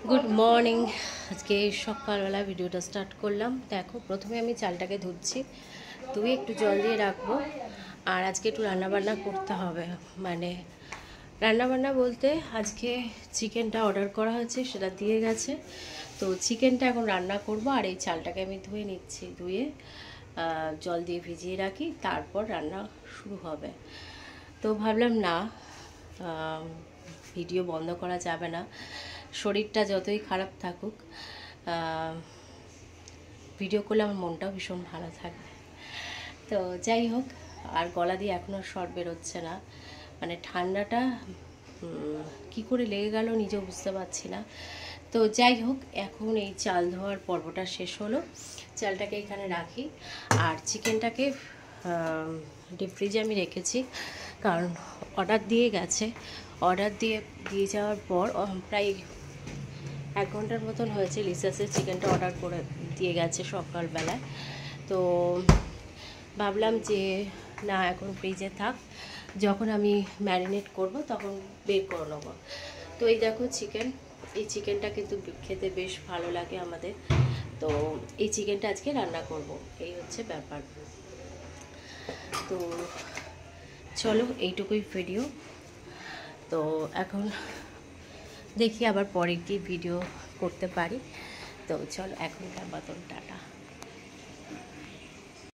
Good morning. আজকে সকালবেলা ভিডিওটা স্টার্ট করলাম। দেখো, প্রথমে আমি চালটাকে ধুয়ে একটু জল দিয়ে রাখবো। আর আজকে একটু রান্নাবান্না করতে হবে, মানে রান্নাবান্না বলতে আজকে চিকেনটা অর্ডার করা হয়েছে, সেটা দিয়ে গেছে। তো চিকেনটা এখন রান্না করব। আর এই চালটাকে আমি ধুয়ে নিচ্ছি, ধুয়ে জল দিয়ে ভিজিয়ে রাখি, তারপর রান্না শুরু হবে। তো ভাবলাম না, ভিডিও বন্ধ করা যাবে না। শরীরটা যতই খারাপ থাকুক, ভিডিও করলে আমার মনটাও ভীষণ ভালো থাকবে। তো যাই হোক, আর গলা দিয়ে এখনও স্বর বেরোচ্ছে না, মানে ঠান্ডাটা কি করে লেগে গেল নিজেও বুঝতে পারছি না। তো যাই হোক, এখন এই চাল ধোয়ার পর্বটা শেষ হলো। চালটাকে এখানে রাখি, আর চিকেনটাকে ডিপ ফ্রিজে আমি রেখেছি, কারণ অর্ডার দিয়ে গেছে। অর্ডার দিয়ে যাওয়ার পর প্রায় 1 ঘন্টার মতন হয়েছে লিসাসের চিকেনটা অর্ডার করে দিয়ে গেছে সকালবেলায়। তো ভাবলাম যে না, এখন ফ্রিজে থাক, যখন আমি ম্যারিনেট করব তখন বের করে নেব। তো এই দেখো চিকেন, এই চিকেনটা কিন্তু খেতে বেশ ভালো লাগে আমাদের। তো এই চিকেনটা আজকে রান্না করব, এই হচ্ছে ব্যাপার। তো চলো, এইটুকুই ভিডিও। তো এখন দেখি আবার পরে কি ভিডিও করতে পারি। তো চলো, এখনকার মতন টাটা।